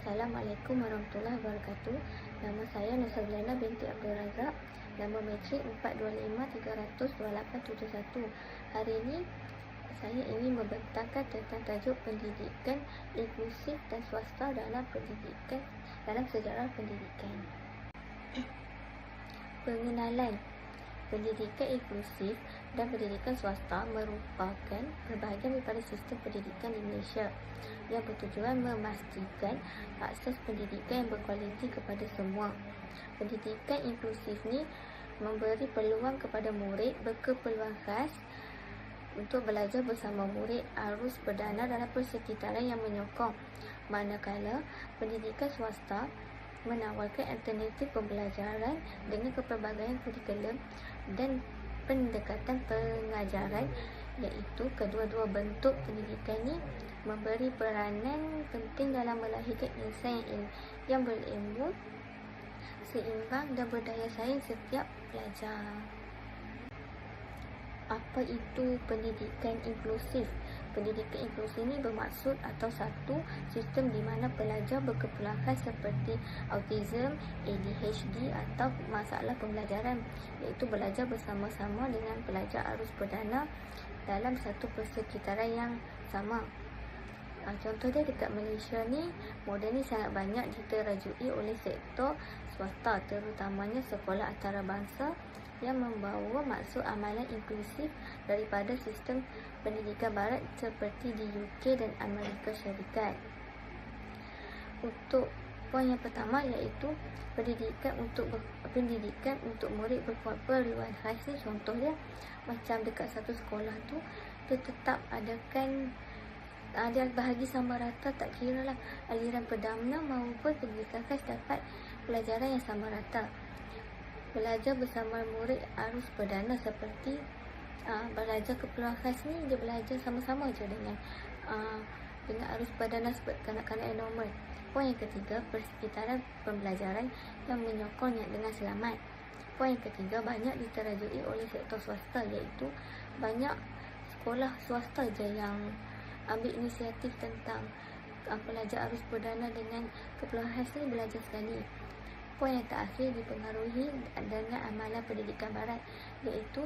Assalamualaikum warahmatullahi wabarakatuh. Nama saya Nursabilana binti Abdul Razak. Nombor matrik 4253002871. Hari ini saya ingin membentangkan tentang tajuk pendidikan inklusif dan swasta dalam sejarah pendidikan. Pengenalan. Pendidikan inklusif dan pendidikan swasta merupakan perbahagian daripada sistem pendidikan di Malaysia yang bertujuan memastikan akses pendidikan yang berkualiti kepada semua. Pendidikan inklusif ni memberi peluang kepada murid berkeperluan khas untuk belajar bersama murid arus perdana dalam persekitaran yang menyokong, manakala pendidikan swasta menawarkan alternatif pembelajaran dengan kepelbagaian kurikulum dan pendekatan pengajaran, iaitu kedua-dua bentuk pendidikan ini memberi peranan penting dalam melahirkan insan yang berilmu, seimbang dan berdaya saing setiap pelajar. Apa itu pendidikan inklusif? Pendidikan inklusif ini bermaksud atau satu sistem di mana pelajar berkeperluan khas seperti autism, ADHD atau masalah pembelajaran, iaitu belajar bersama-sama dengan pelajar arus perdana dalam satu persekitaran yang sama. Contoh dia dekat Malaysia ni, model ni sangat banyak diterajui oleh sektor swasta, terutamanya sekolah antarabangsa yang membawa maksud amalan inklusif daripada sistem pendidikan barat seperti di UK dan Amerika Syarikat. Untuk poin yang pertama, iaitu pendidikan untuk murid berkeperluan khas ni, contoh dia macam dekat satu sekolah tu dia tetap adakan dia bahagi sama rata, tak kira lah aliran perdana maupun pendidikan khas dapat pelajaran yang sama rata. Belajar bersama murid arus perdana seperti belajar keperluan khas ni, dia belajar sama-sama je dengan arus perdana seperti kanak-kanak yang normal. Poin yang ketiga, persekitaran pembelajaran yang menyokongnya dengan selamat. Poin yang ketiga, banyak diterajui oleh sektor swasta, iaitu banyak sekolah swasta je yang ambil inisiatif tentang pelajar arus perdana dengan keperluan khas ni belajar sekali. Poin yang terakhir dipengaruhi dengan amalan pendidikan barat, iaitu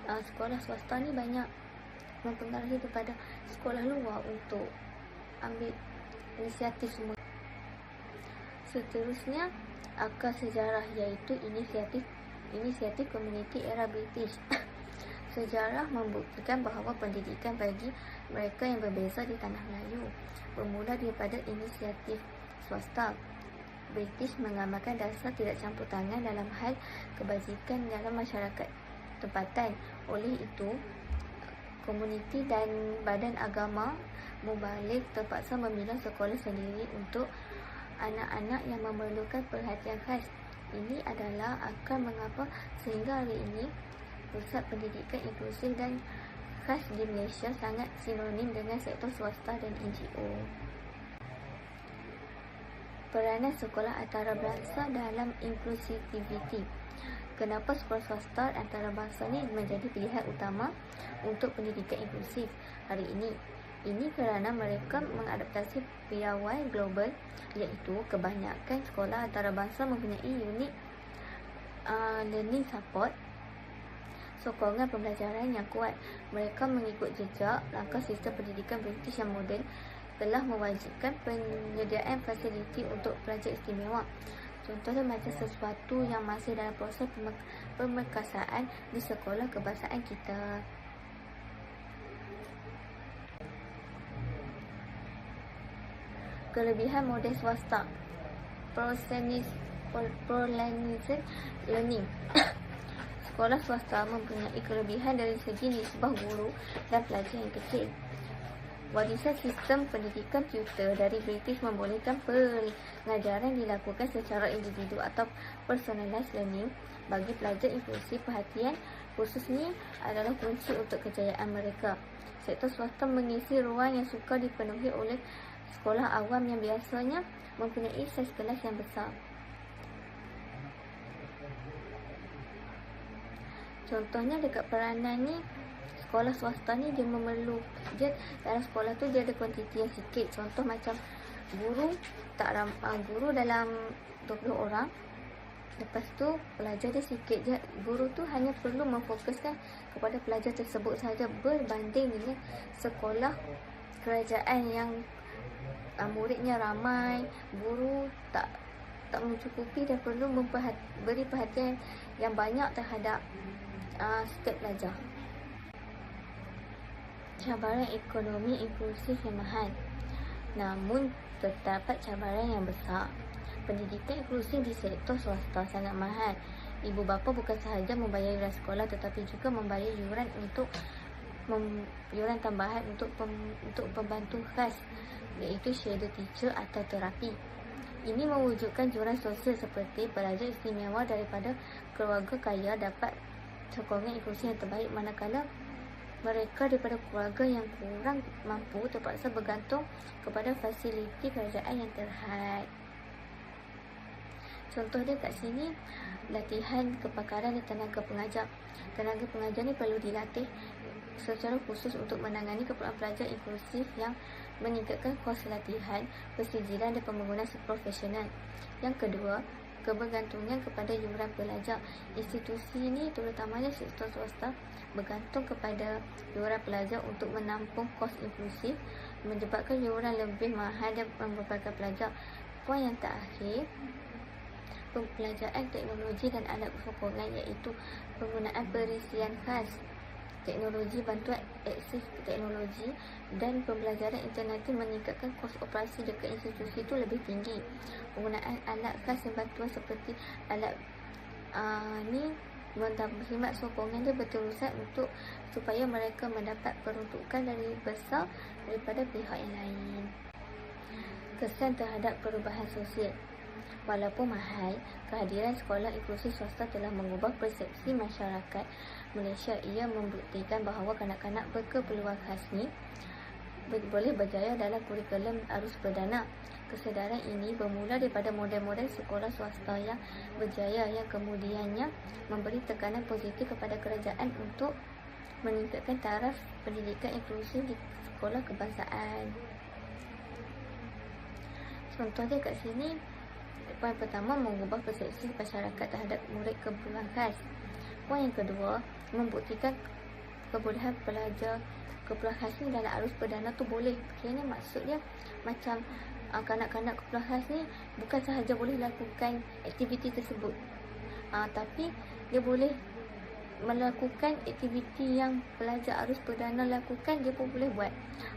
sekolah swasta ni banyak mempengaruhi kepada sekolah luar untuk ambil inisiatif semua. Seterusnya, akar sejarah, iaitu inisiatif komuniti era British. Sejarah membuktikan bahawa pendidikan bagi mereka yang berbeza di tanah Melayu bermula daripada inisiatif swasta. British menggambarkan dasar tidak campur tangan dalam hal kebajikan dalam masyarakat tempatan. Oleh itu, komuniti dan badan agama mubalik terpaksa memilih sekolah sendiri untuk anak-anak yang memerlukan perhatian khas. Ini adalah akar mengapa sehingga hari ini pusat pendidikan inklusif dan khas di Malaysia sangat sinonim dengan sektor swasta dan NGO. Peranan sekolah antarabangsa dalam inklusiviti. Kenapa sekolah swasta antarabangsa ni menjadi pilihan utama untuk pendidikan inklusif hari ini? Ini kerana mereka mengadaptasi piawai global, iaitu kebanyakan sekolah antarabangsa mempunyai unit learning support, sokongan pembelajaran yang kuat. Mereka mengikut jejak langkah sistem pendidikan British yang moden telah mewajibkan penyediaan fasiliti untuk pelajar istimewa. Contohnya macam sesuatu yang masih dalam proses pemerkasaan di sekolah kebangsaan kita. Kelebihan model swasta, Prolanism learning. Sekolah swasta mempunyai kelebihan dari segi nisbah guru dan pelajar yang kecil. Warisan sistem pendidikan tutor dari British membolehkan pengajaran dilakukan secara individu atau personalized learning bagi pelajar inklusif. Perhatian khusus ni adalah kunci untuk kejayaan mereka. Sektor swasta mengisi ruang yang sukar dipenuhi oleh sekolah awam yang biasanya mempunyai saiz kelas yang besar. Contohnya dekat peranan ni, sekolah swasta ni dia dalam sekolah tu dia ada kuantiti yang sikit. Contoh macam guru dalam 20 orang. Lepas tu pelajar dia sikit je. Guru tu hanya perlu memfokuskan kepada pelajar tersebut sahaja, berbanding dengan sekolah kerajaan yang muridnya ramai, guru tak mencukupi dan perlu beri perhatian yang banyak terhadap setiap pelajar. Cabaran ekonomi inklusif yang mahal. Namun terdapat cabaran yang besar. Pendidikan inklusif di sektor swasta sangat mahal. Ibu bapa bukan sahaja membayar yuran sekolah tetapi juga membayar yuran tambahan untuk pembantu khas, iaitu shadow teacher atau terapi. Ini mewujudkan jurang sosial seperti pelajar istimewa daripada keluarga kaya dapat sokongan inklusi yang terbaik, manakala mereka daripada keluarga yang kurang mampu terpaksa bergantung kepada fasiliti kerajaan yang terhad. Contoh dia kat sini, latihan kepakaran dan tenaga pengajar. Tenaga pengajar ni perlu dilatih secara khusus untuk menangani keperluan pelajar inklusif yang meningkatkan kos latihan, persijilan dan pembangunan profesional. Yang kedua, kebergantungan kepada yuran pelajar. Institusi ini, terutamanya sektor swasta, bergantung kepada yuran pelajar untuk menampung kos inklusif, menyebabkan yuran lebih mahal dan membebankan pelajar. Poin yang terakhir, pembelajaran teknologi dan alat sokongan, iaitu penggunaan perisian khas, teknologi bantuan akses teknologi dan pembelajaran internatif meningkatkan kos operasi dekat institusi itu lebih tinggi. Penggunaan alat khas dan bantuan seperti alat ni berkhidmat sokongan dia berterusan supaya mereka mendapat peruntukan dari besar daripada pihak yang lain. Kesan terhadap perubahan sosial. Walaupun mahal, kehadiran sekolah inklusif swasta telah mengubah persepsi masyarakat Malaysia. Ia membuktikan bahawa kanak-kanak berkeperluan khas ni boleh berjaya dalam kurikulum arus perdana. Kesedaran ini bermula daripada model-model sekolah swasta yang berjaya, yang kemudiannya memberi tekanan positif kepada kerajaan untuk meningkatkan taraf pendidikan inklusif di sekolah kebangsaan. Contoh dia kat sini. Poin pertama, mengubah persepsi masyarakat terhadap murid keperluan khas. Poin yang kedua, membuktikan kebolehan pelajar keperluan khas ni dalam arus perdana tu boleh. Kira maksud dia macam kanak-kanak keperluan khas ni bukan sahaja boleh lakukan aktiviti tersebut, tapi dia boleh melakukan aktiviti yang pelajar arus perdana lakukan, dia pun boleh buat.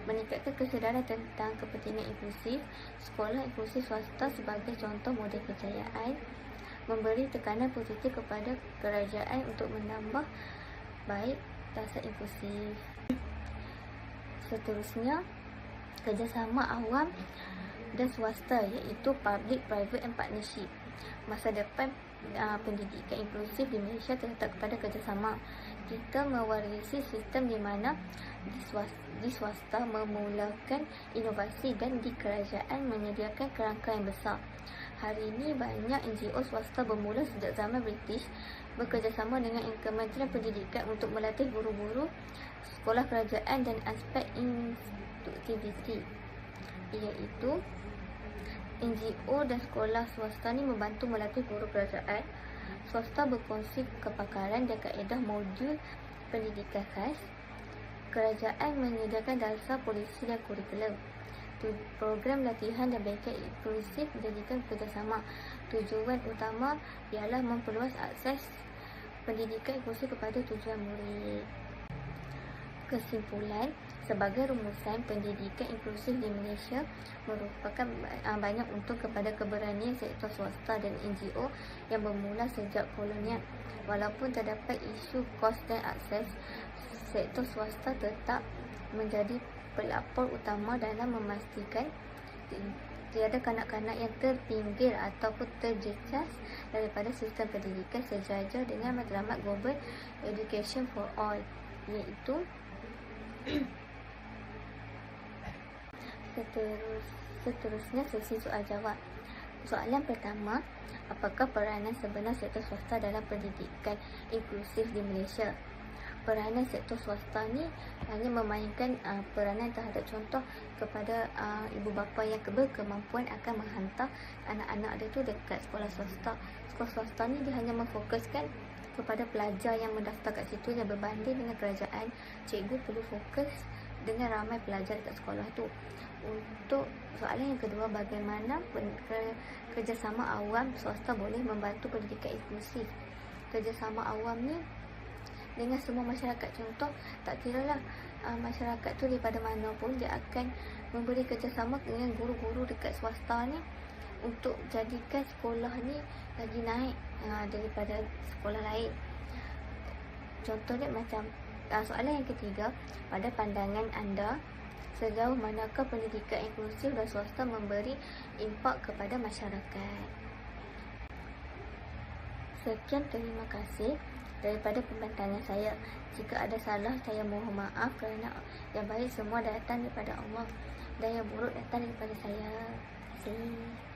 Meningkatkan kesedaran tentang kepentingan inklusif. Sekolah inklusif swasta sebagai contoh model kejayaan, memberi tekanan positif kepada kerajaan untuk menambah baik dasar inklusif. Seterusnya, kerjasama awam dan swasta, iaitu public, private and partnership. Masa depan pendidikan inklusif di Malaysia terletak kepada kerjasama. Kita mewarisi sistem di mana di swasta memulakan inovasi dan di kerajaan menyediakan kerangka yang besar. Hari ini banyak NGO swasta bermula sejak zaman British bekerjasama dengan Kementerian Pendidikan untuk melatih guru-guru sekolah kerajaan dan aspek instruktiviti, iaitu NGO dan sekolah swasta ni membantu melatih guru kerajaan. Swasta berkongsi kepakaran dan kaedah modul pendidikan khas. Kerajaan menyediakan dasar polisi dan kurikulum. Program latihan dan belajar inklusif menjadikan kerjasama. Tujuan utama ialah memperluas akses pendidikan inklusif kepada tujuan murid. Kesimpulan, sebagai rumusan, pendidikan inklusif di Malaysia merupakan banyak untung kepada keberanian sektor swasta dan NGO yang bermula sejak kolonial. Walaupun terdapat isu kos dan akses, sektor swasta tetap menjadi pelapor utama dalam memastikan tiada kanak-kanak yang terpinggir ataupun terjejas daripada sistem pendidikan sejajar dengan matlamat Global Education for All, iaitu Seterusnya sesi soal jawab. Soalan pertama, apakah peranan sebenar sektor swasta dalam pendidikan inklusif di Malaysia? peranan sektor swasta ni hanya memainkan peranan terhadap contoh kepada ibu bapa yang berkemampuan akan menghantar anak-anak dia tu dekat sekolah swasta. Sekolah swasta ni dia hanya memfokuskan kepada pelajar yang mendaftar kat situ, yang berbanding dengan kerajaan, cikgu perlu fokus dengan ramai pelajar dekat sekolah tu. Untuk soalan yang kedua, bagaimana kerjasama awam swasta boleh membantu pendidikan inklusif? Kerjasama awam ni dengan semua masyarakat, contoh tak kiralah masyarakat tu daripada mana pun, dia akan memberi kerjasama dengan guru-guru dekat swasta ni untuk jadikan sekolah ni lagi naik daripada sekolah lain. Contohnya macam soalan yang ketiga, pada pandangan anda, sejauh manakah pendidikan inklusif dan swasta memberi impak kepada masyarakat? Sekian, terima kasih daripada pembantayan saya. Jika ada salah, saya mohon maaf kerana yang baik semua datang daripada Allah dan yang buruk datang daripada saya. Terima kasih.